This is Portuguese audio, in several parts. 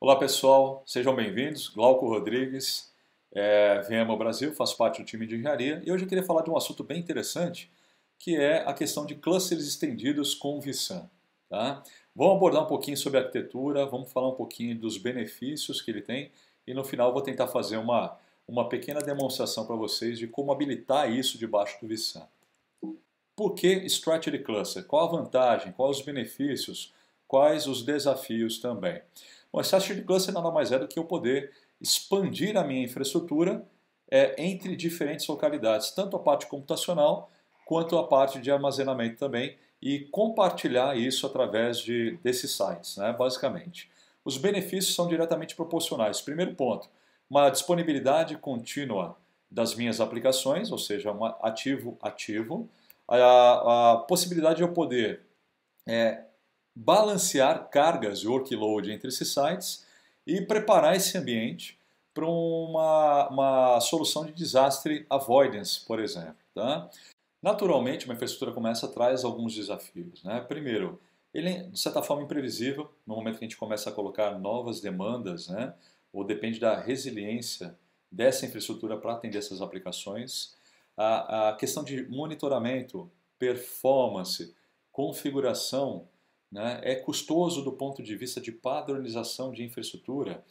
Olá pessoal, sejam bem-vindos. Glauco Rodrigues, VMware Brasil, faço parte do time de engenharia e hoje eu queria falar de um assunto bem interessante que é a questão de clusters estendidos com vSAN. Tá? Vamos abordar um pouquinho sobre a arquitetura, vamos falar um pouquinho dos benefícios que ele tem e no final vou tentar fazer uma pequena demonstração para vocês de como habilitar isso debaixo do vSAN. Por que Strategy Cluster? Qual a vantagem? Quais os benefícios? Quais os desafios também? Bom, Strategy Cluster nada mais é do que eu poder expandir a minha infraestrutura entre diferentes localidades, tanto a parte computacional quanto a parte de armazenamento também, e compartilhar isso através desses sites, né, basicamente. Os benefícios são diretamente proporcionais. Primeiro ponto, uma disponibilidade contínua das minhas aplicações, ou seja, um ativo-ativo, a possibilidade de eu poder balancear cargas e workload entre esses sites e preparar esse ambiente para uma solução de desastre avoidance, por exemplo. Tá? Naturalmente, uma infraestrutura como essa traz alguns desafios. Né? Primeiro, ele é, de certa forma, imprevisível no momento que a gente começa a colocar novas demandas, né? Ou depende da resiliência dessa infraestrutura para atender essas aplicações. A questão de monitoramento, performance, configuração, né, é custoso do ponto de vista de padronização de infraestrutura.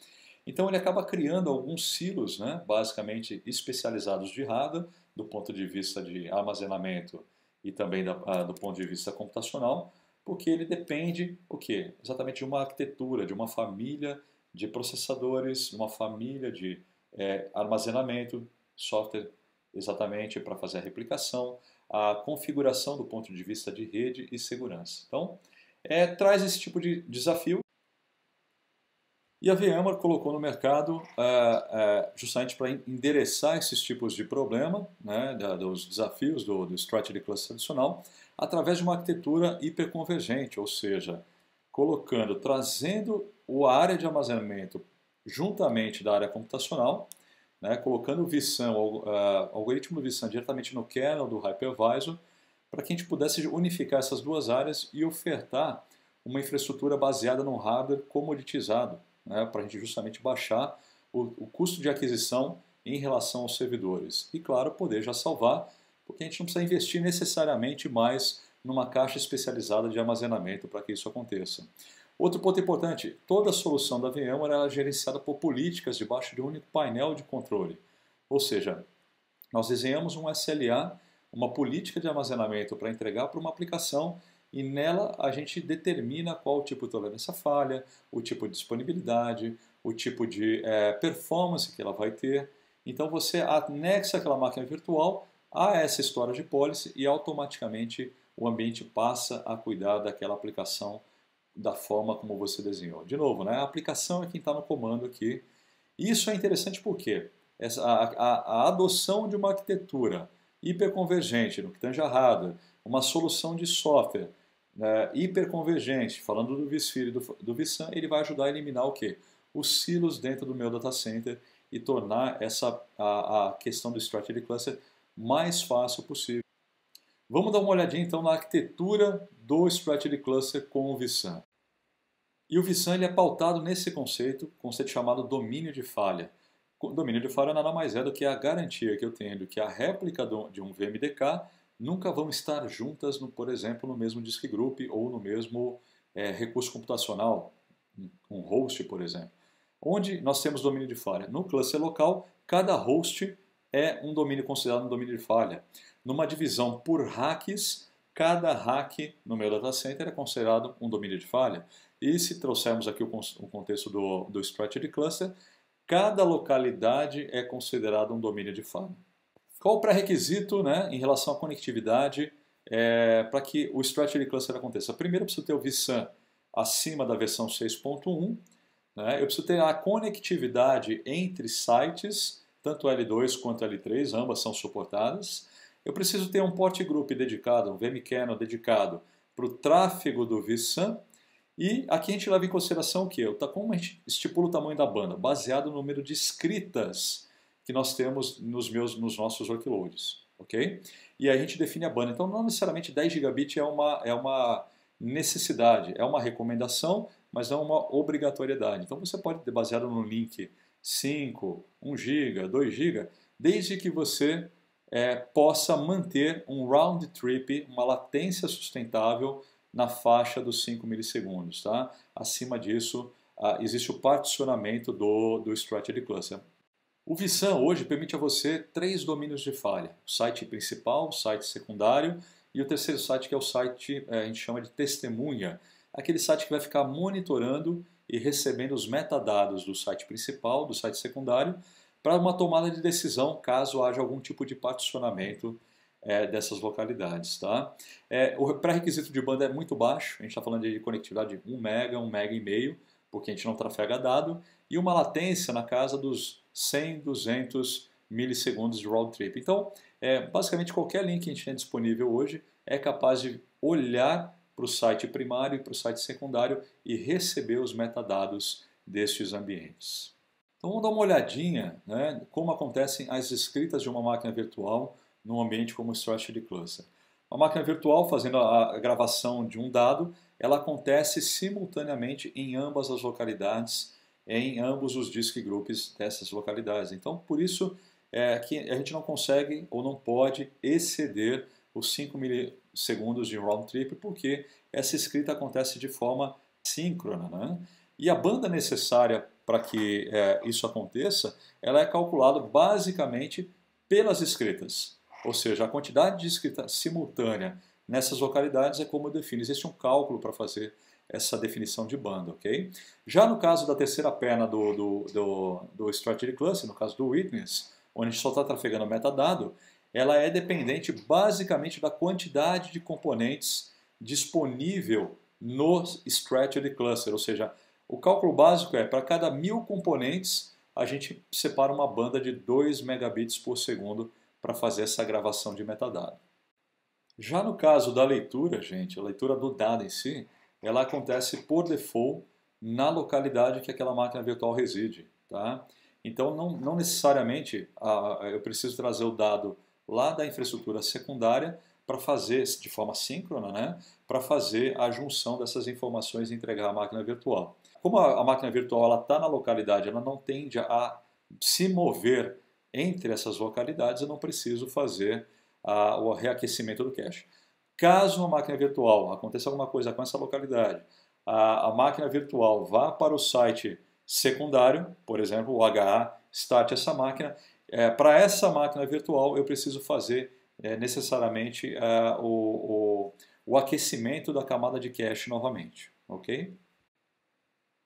Então ele acaba criando alguns silos, né, basicamente especializados de hardware, do ponto de vista de armazenamento e também do ponto de vista computacional, porque ele depende o quê? Exatamente de uma arquitetura, de uma família de processadores, uma família de armazenamento, software exatamente para fazer a replicação, a configuração do ponto de vista de rede e segurança. Então, traz esse tipo de desafio. E a VMware colocou no mercado justamente para endereçar esses tipos de problema, né, dos desafios do Strategy Cluster tradicional, através de uma arquitetura hiperconvergente, ou seja, trazendo a área de armazenamento juntamente da área computacional, né, colocando o vSAN, o algoritmo do vSAN diretamente no kernel do hypervisor, para que a gente pudesse unificar essas duas áreas e ofertar uma infraestrutura baseada no hardware comoditizado, né, para a gente justamente baixar o custo de aquisição em relação aos servidores. E, claro, poder já salvar, porque a gente não precisa investir necessariamente mais numa caixa especializada de armazenamento para que isso aconteça. Outro ponto importante, toda a solução da VMware é gerenciada por políticas debaixo de um único painel de controle. Ou seja, nós desenhamos um SLA, uma política de armazenamento para entregar para uma aplicação e nela a gente determina qual o tipo de tolerância falha, o tipo de disponibilidade, o tipo de performance que ela vai ter. Então você anexa aquela máquina virtual a essa storage policy e automaticamente o ambiente passa a cuidar daquela aplicação da forma como você desenhou. De novo, né? A aplicação é quem está no comando aqui. Isso é interessante porque a adoção de uma arquitetura hiperconvergente, no que tange a hardware, uma solução de software hiperconvergente, falando do vSphere e do vSAN, ele vai ajudar a eliminar o quê? Os silos dentro do meu data center e tornar a questão do Strategy Cluster mais fácil possível. Vamos dar uma olhadinha então na arquitetura do Strategy Cluster com o vSAN. E o vSAN ele é pautado nesse conceito chamado domínio de falha. O domínio de falha nada mais é do que a garantia que eu tenho de que a réplica de um VMDK nunca vão estar juntas, por exemplo, no mesmo disk group ou no mesmo recurso computacional, um host, por exemplo. Onde nós temos domínio de falha? No cluster local, cada host é um domínio considerado um domínio de falha. Numa divisão por hacks, cada hack no meu data center é considerado um domínio de falha. E se trouxermos aqui o contexto do Strategy Cluster, cada localidade é considerada um domínio de falha. Qual o pré-requisito, né, em relação à conectividade para que o Strategy Cluster aconteça? Primeiro, eu preciso ter o vSAN acima da versão 6.1. Né, eu preciso ter a conectividade entre sites, tanto L2 quanto L3, ambas são suportadas. Eu preciso ter um port group dedicado, um vmkernel dedicado para o tráfego do vSAN. E aqui a gente leva em consideração o quê? Como a gente estipula o tamanho da banda? Baseado no número de escritas que nós temos nos nossos workloads. Okay? E aí a gente define a banda. Então não necessariamente 10 gigabit é uma necessidade, é uma recomendação mas não uma obrigatoriedade. Então você pode ter baseado no link 5, 1 GB, 2 GB, desde que você possa manter um round trip, uma latência sustentável na faixa dos 5 milissegundos. Tá? Acima disso, existe o particionamento do Strategy Cluster. O vSAN hoje permite a você 3 domínios de falha. O site principal, o site secundário e o terceiro site que é o site, a gente chama de testemunha. Aquele site que vai ficar monitorando e recebendo os metadados do site principal, do site secundário, para uma tomada de decisão caso haja algum tipo de particionamento dessas localidades. Tá? O pré-requisito de banda é muito baixo, a gente está falando de conectividade de 1 mega, 1 mega e meio, porque a gente não trafega dado, e uma latência na casa dos 100, 200 milissegundos de round trip. Então, basicamente qualquer link que a gente tem disponível hoje é capaz de olhar para o site primário e para o site secundário e receber os metadados destes ambientes. Então vamos dar uma olhadinha, né, como acontecem as escritas de uma máquina virtual num ambiente como o Strategy Cluster. A máquina virtual fazendo a gravação de um dado, ela acontece simultaneamente em ambas as localidades, em ambos os disk groups dessas localidades. Então, por isso que a gente não consegue ou não pode exceder os 5 milissegundos de round trip, porque essa escrita acontece de forma síncrona. Né? E a banda necessária para que isso aconteça, ela é calculada basicamente pelas escritas. Ou seja, a quantidade de escrita simultânea nessas localidades é como eu defino. Existe um cálculo para fazer essa definição de banda, ok? Já no caso da terceira perna do Strategy Cluster, no caso do Witness, onde a gente só está trafegando metadado, ela é dependente basicamente da quantidade de componentes disponível no Strategy Cluster, ou seja, o cálculo básico é para cada 1000 componentes a gente separa uma banda de 2 megabits por segundo para fazer essa gravação de metadado. Já no caso da leitura, gente, a leitura do dado em si, ela acontece por default na localidade que aquela máquina virtual reside. Tá? Então, não necessariamente eu preciso trazer o dado lá da infraestrutura secundária para fazer, de forma síncrona, né, para fazer a junção dessas informações e entregar à máquina virtual. Como a máquina virtual está na localidade, ela não tende a se mover entre essas localidades, eu não preciso fazer o reaquecimento do cache. Caso a máquina virtual aconteça alguma coisa com essa localidade, a máquina virtual vá para o site secundário, por exemplo, o HA start essa máquina, para essa máquina virtual eu preciso fazer necessariamente o aquecimento da camada de cache novamente. Ok?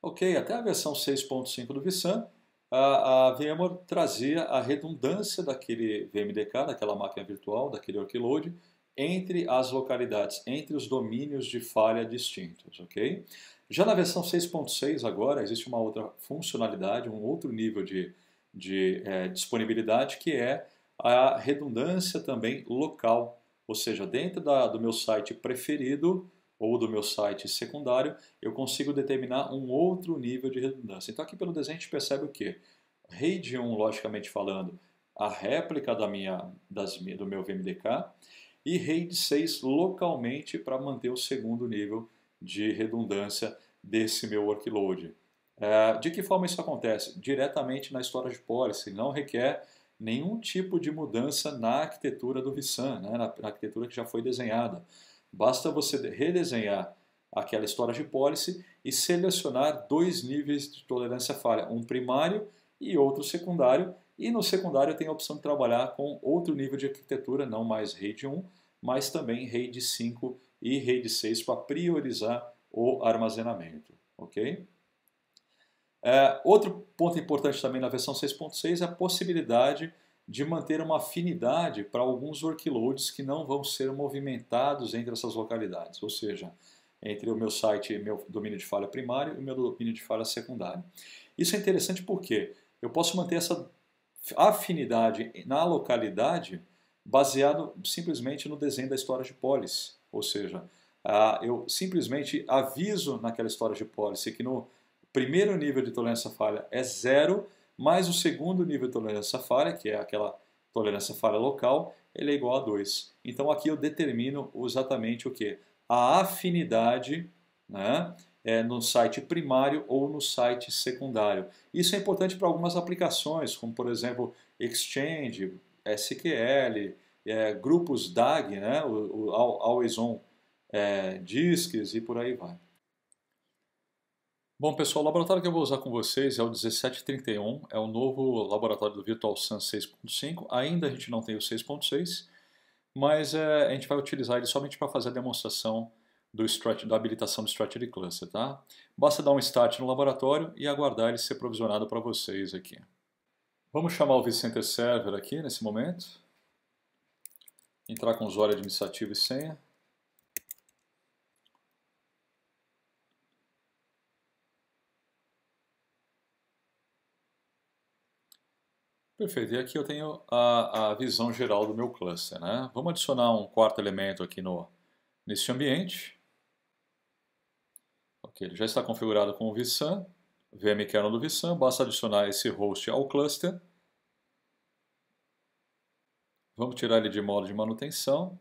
Ok, até a versão 6.5 do vSAN, a VMware trazia a redundância daquele VMDK, daquela máquina virtual, daquele workload, entre as localidades, entre os domínios de falha distintos. Okay? Já na versão 6.6 agora, existe uma outra funcionalidade, um outro nível de disponibilidade, que é a redundância também local, ou seja, dentro do meu site preferido, ou do meu site secundário, eu consigo determinar um outro nível de redundância. Então aqui pelo desenho a gente percebe o quê? RAID 1, logicamente falando, a réplica do meu VMDK, e RAID 6 localmente para manter o segundo nível de redundância desse meu workload. De que forma isso acontece? Diretamente na storage policy, não requer nenhum tipo de mudança na arquitetura do vSAN, né? na arquitetura que já foi desenhada. Basta você redesenhar aquela storage policy e selecionar 2 níveis de tolerância à falha, um primário e outro secundário. E no secundário tem a opção de trabalhar com outro nível de arquitetura, não mais RAID 1, mas também RAID 5 e RAID 6 para priorizar o armazenamento. Ok? Outro ponto importante também na versão 6.6 é a possibilidade de manter uma afinidade para alguns workloads que não vão ser movimentados entre essas localidades, ou seja, entre o meu site, meu domínio de falha primário e o meu domínio de falha secundário. Isso é interessante porque eu posso manter essa afinidade na localidade baseado simplesmente no desenho da storage policy, ou seja, eu simplesmente aviso naquela storage policy que no primeiro nível de tolerância à falha é 0, mais o segundo nível de tolerância à falha, que é aquela tolerância à falha local, ele é igual a 2. Então aqui eu determino exatamente o que? A afinidade, né, no site primário ou no site secundário. Isso é importante para algumas aplicações, como por exemplo Exchange, SQL, grupos DAG, né, o Always On Disks e por aí vai. Bom, pessoal, o laboratório que eu vou usar com vocês é o 1731, é o novo laboratório do VirtualSun 6.5. Ainda a gente não tem o 6.6, mas a gente vai utilizar ele somente para fazer a demonstração da habilitação do Strategy Cluster, tá? Basta dar um start no laboratório e aguardar ele ser provisionado para vocês aqui. Vamos chamar o vCenter Server aqui nesse momento. Entrar com usuário administrativo e senha. Perfeito, e aqui eu tenho a visão geral do meu cluster, né? Vamos adicionar um quarto elemento aqui nesse ambiente. Ok, ele já está configurado com o vSun, vmkernel do vSun, basta adicionar esse host ao cluster. Vamos tirar ele de modo de manutenção.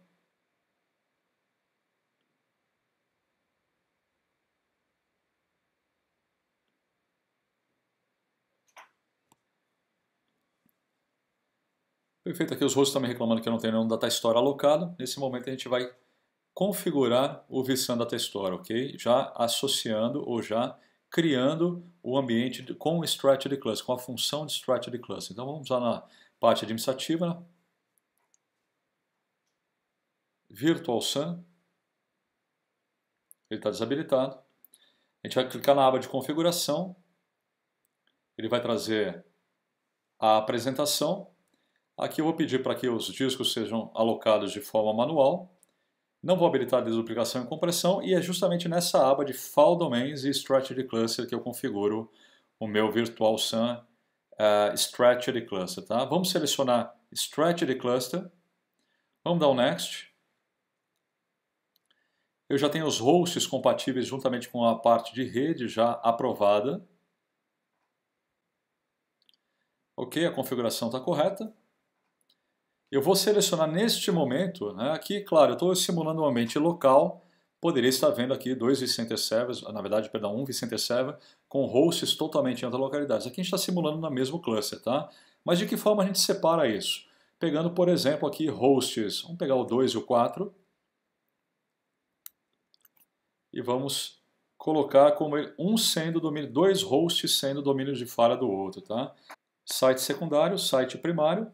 Perfeito, aqui os hosts estão me reclamando que eu não tenho nenhum data store alocado. Nesse momento a gente vai configurar o vSun Data Store, ok? Já associando ou já criando o ambiente com o Strategy Cluster, com a função de Strategy Cluster. Então vamos lá na parte administrativa, né? VirtualSun, ele está desabilitado. A gente vai clicar na aba de configuração, ele vai trazer a apresentação. Aqui eu vou pedir para que os discos sejam alocados de forma manual. Não vou habilitar a desduplicação e compressão, e é justamente nessa aba de File Domains e Strategy Cluster que eu configuro o meu VirtualSun Strategy Cluster. Tá? Vamos selecionar Strategy Cluster, vamos dar um Next. Eu já tenho os hosts compatíveis juntamente com a parte de rede já aprovada. Ok, a configuração está correta. Eu vou selecionar neste momento, né, aqui, claro, eu estou simulando um ambiente local, poderia estar vendo aqui dois vCenter Servers, na verdade, perdão, um vCenter Server, com hosts totalmente em outras localidades. Aqui a gente está simulando no mesmo cluster, tá? Mas de que forma a gente separa isso? Pegando, por exemplo, aqui hosts, vamos pegar o 2 e o 4, e vamos colocar como um sendo domínio, dois hosts sendo domínio de falha do outro, tá? Site secundário, site primário.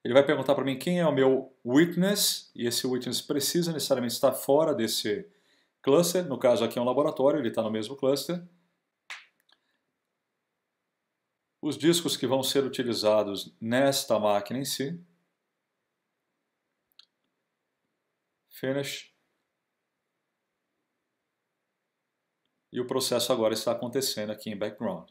Ele vai perguntar para mim quem é o meu witness, e esse witness precisa necessariamente estar fora desse cluster. No caso aqui é um laboratório, ele está no mesmo cluster. Os discos que vão ser utilizados nesta máquina em si. Finish. E o processo agora está acontecendo aqui em background.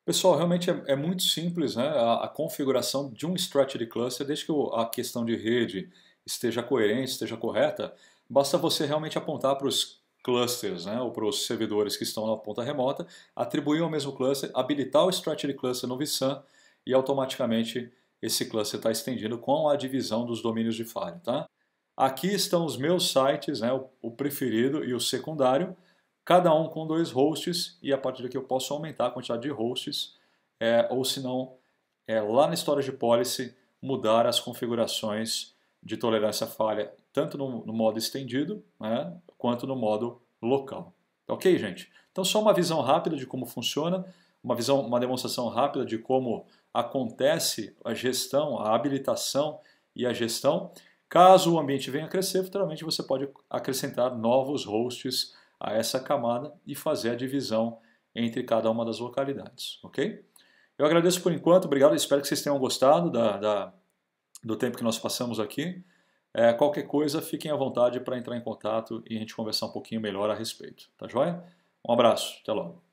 Pessoal, realmente é muito simples, né? A configuração de um Strategy Cluster, desde que a questão de rede esteja coerente, esteja correta, basta você realmente apontar para os clusters, né? Ou para os servidores que estão na ponta remota, atribuir ao mesmo cluster, habilitar o Strategy Cluster no vSun e automaticamente esse cluster está estendido com a divisão dos domínios de falha. Tá? Aqui estão os meus sites, né? O preferido e o secundário, cada um com dois hosts, e a partir daqui eu posso aumentar a quantidade de hosts, ou se não, lá na Storage Policy, mudar as configurações de tolerância à falha, tanto no modo estendido, né, quanto no modo local. Ok, gente? Então, só uma visão rápida de como funciona, uma demonstração rápida de como acontece a gestão, a habilitação e a gestão. Caso o ambiente venha a crescer, futuramente você pode acrescentar novos hosts a essa camada e fazer a divisão entre cada uma das localidades, ok? Eu agradeço por enquanto, obrigado, espero que vocês tenham gostado do tempo que nós passamos aqui. Qualquer coisa, fiquem à vontade para entrar em contato e a gente conversar um pouquinho melhor a respeito, tá joia? Um abraço, até logo.